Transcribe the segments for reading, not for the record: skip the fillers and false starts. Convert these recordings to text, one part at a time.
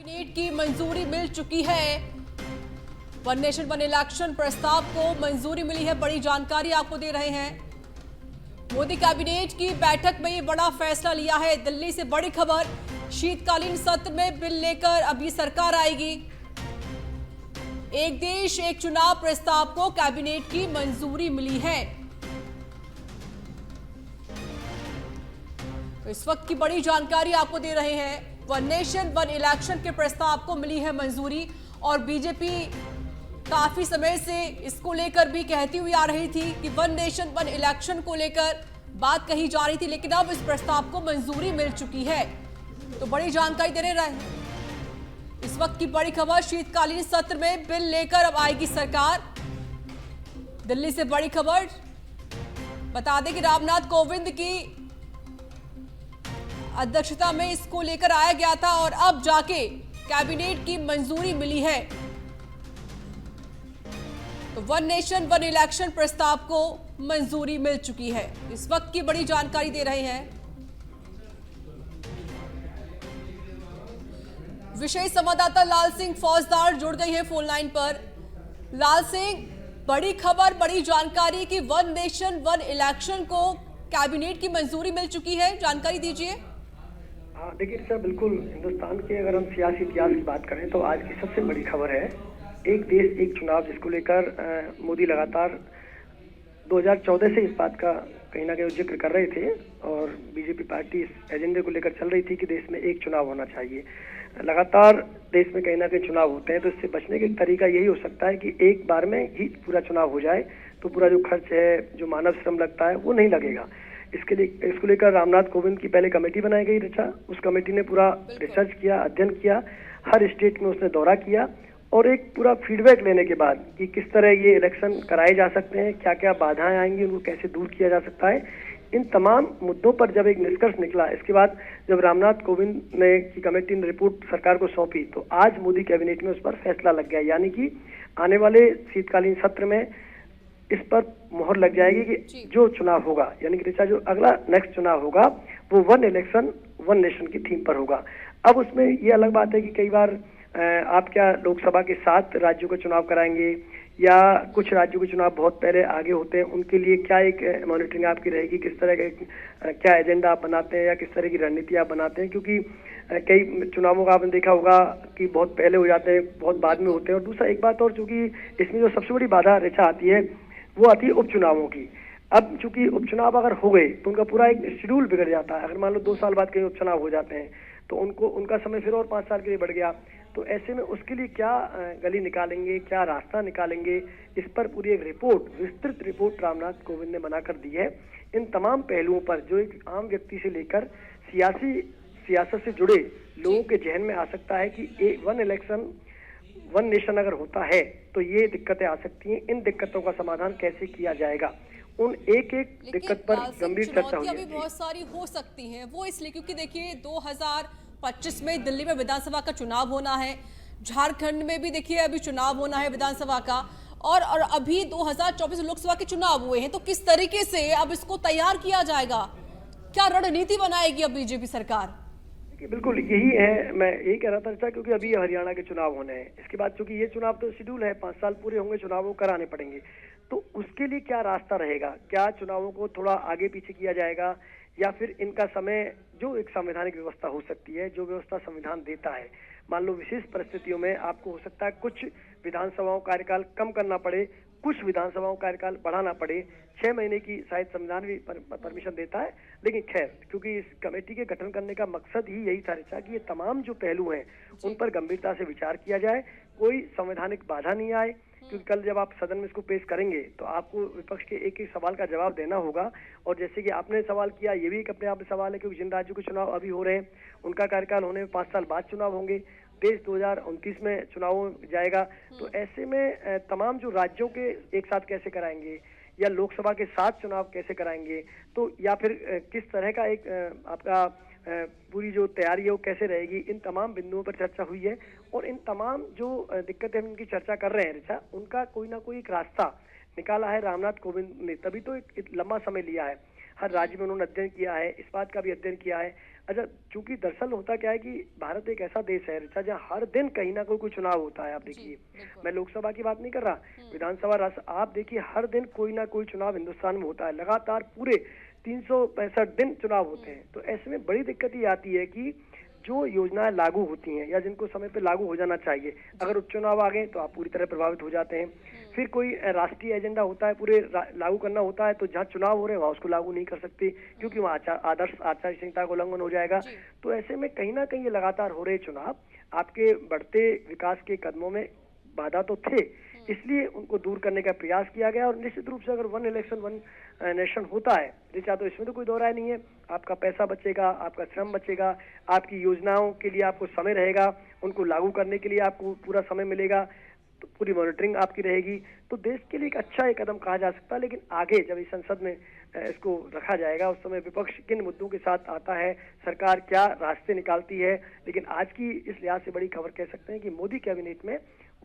Cabinet की मंजूरी मिल चुकी है। वन नेशन वन इलेक्शन प्रस्ताव को मंजूरी मिली है। बड़ी जानकारी आपको दे रहे हैं। मोदी कैबिनेट की बैठक में ये बड़ा फैसला लिया है। दिल्ली से बड़ी खबर, शीतकालीन सत्र में बिल लेकर अभी सरकार आएगी। एक देश एक चुनाव प्रस्ताव को कैबिनेट की मंजूरी मिली है। तो इस वक्त की बड़ी जानकारी आपको दे रहे हैं। वन नेशन वन इलेक्शन के प्रस्ताव को मिली है मंजूरी और बीजेपी काफी समय से इसको लेकर भी कहती हुई आ रही थी कि वन नेशन वन इलेक्शन को लेकर बात कही जा रही थी, लेकिन अब इस प्रस्ताव को मंजूरी मिल चुकी है। तो बड़ी जानकारी दे रहे हैं। इस वक्त की बड़ी खबर, शीतकालीन सत्र में बिल लेकर अब आएगी सरकार। दिल्ली से बड़ी खबर, बता दें कि रामनाथ कोविंद की अध्यक्षता में इसको लेकर आया गया था और अब जाके कैबिनेट की मंजूरी मिली है। तो वन नेशन वन इलेक्शन प्रस्ताव को मंजूरी मिल चुकी है। इस वक्त की बड़ी जानकारी दे रहे हैं विशेष संवाददाता लाल सिंह फौजदार जुड़ गई है फोन लाइन पर। लाल सिंह, बड़ी खबर, बड़ी जानकारी कि वन नेशन वन इलेक्शन को कैबिनेट की मंजूरी मिल चुकी है, जानकारी दीजिए। हाँ देखिए सर, बिल्कुल हिंदुस्तान के अगर हम सियासी इतिहास की बात करें तो आज की सबसे बड़ी खबर है एक देश एक चुनाव, जिसको लेकर मोदी लगातार 2014 से इस बात का कहीं ना कहीं जिक्र कर रहे थे और बीजेपी पार्टी इस एजेंडे को लेकर चल रही थी कि देश में एक चुनाव होना चाहिए। लगातार देश में कहीं ना कहीं चुनाव होते हैं, तो इससे बचने का तरीका यही हो सकता है कि एक बार में ही पूरा चुनाव हो जाए, तो पूरा जो खर्च है, जो मानव श्रम लगता है, वो नहीं लगेगा। इसको लेकर रामनाथ कोविंद की पहले कमेटी बनाई गई ऋचा। उस कमेटी ने पूरा रिसर्च किया, अध्ययन किया, हर स्टेट में उसने दौरा किया और एक पूरा फीडबैक लेने के बाद कि किस तरह ये इलेक्शन कराए जा सकते हैं, क्या क्या बाधाएं आएंगी, उनको कैसे दूर किया जा सकता है, इन तमाम मुद्दों पर जब एक निष्कर्ष निकला, इसके बाद जब रामनाथ कोविंद ने की कमेटी ने रिपोर्ट सरकार को सौंपी, तो आज मोदी कैबिनेट में उस पर फैसला लग गया। यानी कि आने वाले शीतकालीन सत्र में इस पर मोहर लग जाएगी कि जो चुनाव होगा, यानी कि ऋचा जो अगला नेक्स्ट चुनाव होगा वो वन इलेक्शन वन नेशन की थीम पर होगा। अब उसमें ये अलग बात है कि कई बार आप क्या लोकसभा के 7 राज्यों का चुनाव कराएंगे या कुछ राज्यों के चुनाव बहुत पहले आगे होते हैं, उनके लिए क्या एक मॉनिटरिंग आपकी रहेगी, किस तरह का क्या एजेंडा आप बनाते हैं या किस तरह की रणनीति आप बनाते हैं, क्योंकि कई चुनावों का आपने देखा होगा कि बहुत पहले हो जाते हैं, बहुत बाद में होते हैं। और दूसरा एक बात और, चूंकि इसमें जो सबसे बड़ी बाधा ऋचा आती है वो आती है उपचुनावों की। अब चूंकि उपचुनाव अगर हो गए तो उनका पूरा एक शेड्यूल बिगड़ जाता है। अगर मान लो 2 साल बाद कहीं उपचुनाव हो जाते हैं तो उनका समय फिर और 5 साल के लिए बढ़ गया। तो ऐसे में उसके लिए क्या गली निकालेंगे, क्या रास्ता निकालेंगे, इस पर पूरी एक रिपोर्ट, विस्तृत रिपोर्ट रामनाथ कोविंद ने बनाकर दी है। इन तमाम पहलुओं पर जो एक आम व्यक्ति से लेकर सियासत से जुड़े लोगों के जहन में आ सकता है कि वन इलेक्शन वन नेशन अगर होता है तो ये दिक्कतें आ सकती हैं, इन दिक्कतों का समाधान कैसे किया जाएगा, उन एक एक दिक्कत पर गंभीर चर्चा हुई है। भी बहुत सारी हो सकती हैं, वो इसलिए क्योंकि देखिए 2025 में दिल्ली में विधानसभा का चुनाव होना है, झारखंड में भी देखिए अभी चुनाव होना है विधानसभा का, और अभी 2024 लोकसभा के चुनाव हुए हैं। तो किस तरीके से अब इसको तैयार किया जाएगा, क्या रणनीति बनाएगी अब बीजेपी सरकार? बिल्कुल यही है, मैं यही कह रहा था, क्योंकि अभी हरियाणा के चुनाव होने हैं, इसके बाद चूंकि ये चुनाव तो शेड्यूल है, 5 साल पूरे होंगे, चुनावों कराने पड़ेंगे, तो उसके लिए क्या रास्ता रहेगा, क्या चुनावों को थोड़ा आगे पीछे किया जाएगा या फिर इनका समय, जो एक संवैधानिक व्यवस्था हो सकती है, जो व्यवस्था संविधान देता है, मान लो विशेष परिस्थितियों में आपको हो सकता है कुछ विधानसभाओं कार्यकाल कम करना पड़े, कुछ विधानसभाओं कार्यकाल बढ़ाना पड़े, 6 महीने की शायद संविधान भी परमिशन देता है। लेकिन खैर, क्योंकि इस कमेटी के गठन करने का मकसद ही यही था ऋचा कि ये तमाम जो पहलू हैं उन पर गंभीरता से विचार किया जाए, कोई संवैधानिक बाधा नहीं आए, क्योंकि कल जब आप सदन में इसको पेश करेंगे तो आपको विपक्ष के एक एक सवाल का जवाब देना होगा। और जैसे कि आपने सवाल किया, ये भी एक अपने आप में सवाल है, क्योंकि जिन राज्यों के चुनाव अभी हो रहे हैं उनका कार्यकाल होने में 5 साल बाद चुनाव होंगे, देश 2029 में चुनाव जाएगा। तो ऐसे में तमाम जो राज्यों के एक साथ कैसे कराएंगे या लोकसभा के 7 चुनाव कैसे कराएंगे, तो या फिर किस तरह का एक आपका पूरी जो तैयारी है वो कैसे रहेगी, इन तमाम बिंदुओं पर चर्चा हुई है। और इन तमाम जो दिक्कतें हम इनकी चर्चा कर रहे हैं ऋचा, उनका कोई ना कोई एक रास्ता निकाला है रामनाथ कोविंद ने, तभी तो एक लंबा समय लिया है। हर राज्य में उन्होंने अध्ययन किया है, इस बात का भी अध्ययन किया है। अच्छा, चूंकि दरअसल होता क्या है कि भारत एक ऐसा देश है ऋचा जहाँ हर दिन कहीं ना कोई चुनाव होता है। आप देखिए, मैं लोकसभा की बात नहीं कर रहा, विधानसभा, राष्ट्र, आप देखिए हर दिन कोई ना कोई चुनाव हिंदुस्तान में होता है, लगातार पूरे 365 दिन चुनाव होते हैं। तो ऐसे में बड़ी दिक्कत ये आती है कि जो योजनाएं लागू होती हैं या जिनको समय पे लागू हो जाना चाहिए, अगर उपचुनाव आ गए तो आप पूरी तरह प्रभावित हो जाते हैं। फिर कोई राष्ट्रीय एजेंडा होता है, पूरे लागू करना होता है, तो जहाँ चुनाव हो रहे हैं वहाँ उसको लागू नहीं कर सकते क्योंकि वहाँ आदर्श आचार संहिता का उल्लंघन हो जाएगा। तो ऐसे में कहीं ना कहीं ये लगातार हो रहे चुनाव आपके बढ़ते विकास के कदमों में बाधा तो थे, इसलिए उनको दूर करने का प्रयास किया गया। और निश्चित रूप से अगर वन इलेक्शन वन नेशन होता है ऋचा, तो इसमें तो कोई दो राय नहीं है, आपका पैसा बचेगा, आपका श्रम बचेगा, आपकी योजनाओं के लिए आपको समय रहेगा, उनको लागू करने के लिए आपको पूरा समय मिलेगा, तो पूरी मॉनिटरिंग आपकी रहेगी। तो देश के लिए एक अच्छा एक कदम कहा जा सकता है। लेकिन आगे जब इस संसद में इसको रखा जाएगा उस समय विपक्ष किन मुद्दों के साथ आता है, सरकार क्या रास्ते निकालती है। लेकिन आज की इस लिहाज से बड़ी खबर कह सकते हैं कि मोदी कैबिनेट में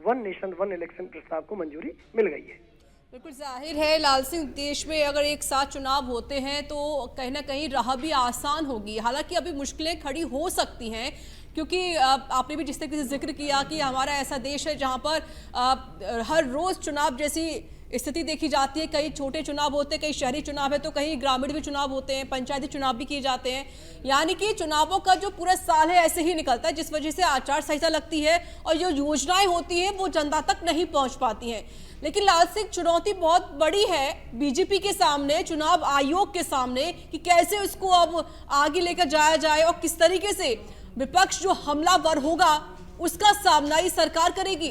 वन नेशन वन इलेक्शन प्रस्ताव को मंजूरी मिल गई है। बिल्कुल जाहिर है लाल सिंह, देश में अगर एक साथ चुनाव होते हैं तो कहीं ना कहीं राह भी आसान होगी। हालांकि अभी मुश्किलें खड़ी हो सकती हैं क्योंकि आपने भी जिस तरीके से जिक्र किया कि हमारा ऐसा देश है जहां पर हर रोज चुनाव जैसी स्थिति देखी जाती है। कई छोटे चुनाव होते हैं, कई शहरी चुनाव है, तो कहीं ग्रामीण भी चुनाव होते हैं, पंचायती चुनाव भी किए जाते हैं। यानी कि चुनावों का जो पूरा साल है ऐसे ही निकलता है, जिस वजह से आचार संहिता लगती है और जो योजनाएं होती हैं वो जनता तक नहीं पहुंच पाती हैं। लेकिन लाल सिंह, चुनौती बहुत बड़ी है बीजेपी के सामने, चुनाव आयोग के सामने, कि कैसे उसको अब आगे लेकर जाया जाए और किस तरीके से विपक्ष जो हमलावर होगा उसका सामना ये सरकार करेगी।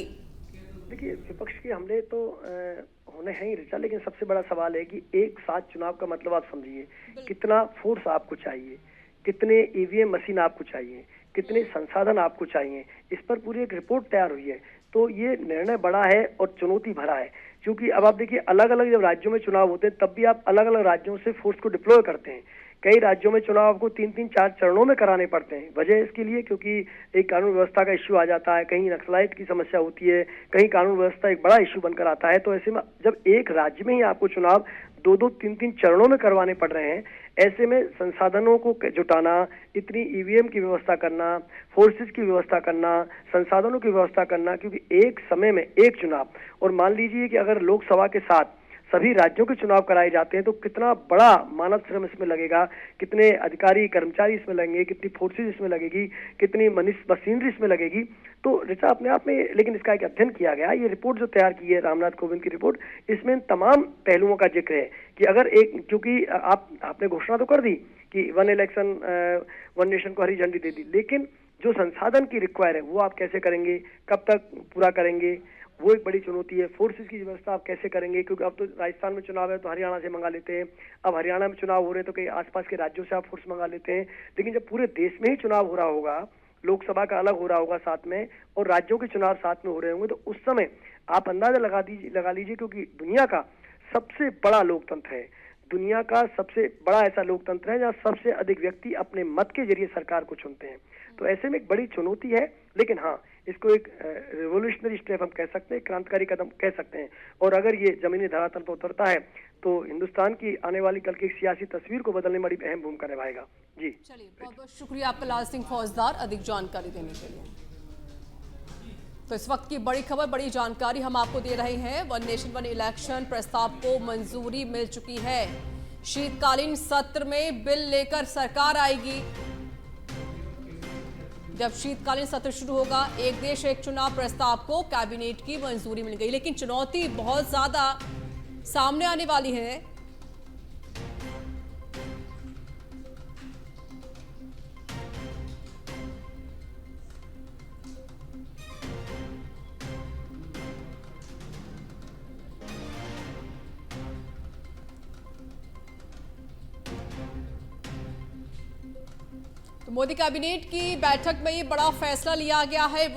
देखिए, विपक्ष के हमले तो होने हैं ही ऋचा, लेकिन सबसे बड़ा सवाल है कि एक साथ चुनाव का मतलब आप समझिए, कितना फोर्स आपको चाहिए, कितने ईवीएम मशीन आपको चाहिए, कितने संसाधन आपको चाहिए। इस पर पूरी एक रिपोर्ट तैयार हुई है। तो ये निर्णय बड़ा है और चुनौती भरा है, क्योंकि अब आप देखिए अलग अलग जब राज्यों में चुनाव होते हैं तब भी आप अलग अलग राज्यों से फोर्स को डिप्लॉय करते हैं। कई राज्यों में चुनाव आपको 3-3-4 चरणों में कराने पड़ते हैं। वजह इसके लिए क्योंकि एक कानून व्यवस्था का इश्यू आ जाता है, कहीं नक्सलाइट की समस्या होती है, कहीं कानून व्यवस्था एक बड़ा इश्यू बनकर आता है। तो ऐसे में जब एक राज्य में ही आपको चुनाव 2-2, 3-3 चरणों में करवाने पड़ रहे हैं, ऐसे में संसाधनों को जुटाना, इतनी ईवीएम की व्यवस्था करना, फोर्सेस की व्यवस्था करना, संसाधनों की व्यवस्था करना, क्योंकि एक समय में एक चुनाव, और मान लीजिए कि अगर लोकसभा के साथ सभी राज्यों के चुनाव कराए जाते हैं तो कितना बड़ा मानव श्रम इसमें लगेगा, कितने अधिकारी कर्मचारी इसमें लगेंगे, कितनी फोर्सेज इसमें लगेगी, कितनी मशीनरी इसमें लगेगी। तो ऋचा अपने आप में, लेकिन इसका एक अध्ययन किया गया, ये रिपोर्ट जो तैयार की है रामनाथ कोविंद की रिपोर्ट, इसमें तमाम पहलुओं का जिक्र है कि अगर एक, क्योंकि आपने घोषणा तो कर दी कि वन इलेक्शन वन नेशन को हरी झंडी दे दी, लेकिन जो संसाधन की रिक्वायर है वो आप कैसे करेंगे, कब तक पूरा करेंगे, वो एक बड़ी चुनौती है। फोर्सेस की व्यवस्था आप कैसे करेंगे, क्योंकि अब तो राजस्थान में चुनाव है तो हरियाणा से मंगा लेते हैं, अब हरियाणा में चुनाव हो रहे हैं तो कई आसपास के राज्यों से आप फोर्स मंगा लेते हैं। लेकिन जब पूरे देश में ही चुनाव हो रहा होगा, लोकसभा का अलग हो रहा होगा साथ में और राज्यों के चुनाव साथ में हो रहे होंगे, तो उस समय आप अंदाजा लगा लीजिए, क्योंकि दुनिया का सबसे बड़ा लोकतंत्र है, दुनिया का सबसे बड़ा ऐसा लोकतंत्र है जहाँ सबसे अधिक व्यक्ति अपने मत के जरिए सरकार को चुनते हैं। तो ऐसे में एक बड़ी चुनौती है, लेकिन हाँ, इसको एक रिवोल्यूशनरी स्टेप हम कह सकते हैं, क्रांतिकारी कदम कह सकते हैं। और अगर ये जमीनी धरातल पर उतरता है तो हिंदुस्तान की आने वाली कल की सियासी तस्वीर को बदलने में बड़ी अहम भूमिका निभाएगा। जी चलिए, बहुत बहुत शुक्रिया आपका लाल सिंह फौजदार, अधिक जानकारी देने के लिए। तो इस वक्त की बड़ी खबर, बड़ी जानकारी हम आपको दे रहे हैं। वन नेशन वन इलेक्शन प्रस्ताव को मंजूरी मिल चुकी है। शीतकालीन सत्र में बिल लेकर सरकार आएगी। जब शीतकालीन सत्र शुरू होगा, एक देश एक चुनाव प्रस्ताव को कैबिनेट की मंजूरी मिल गई। लेकिन चुनौती बहुत ज्यादा सामने आने वाली है। तो मोदी कैबिनेट की बैठक में ये बड़ा फैसला लिया गया है।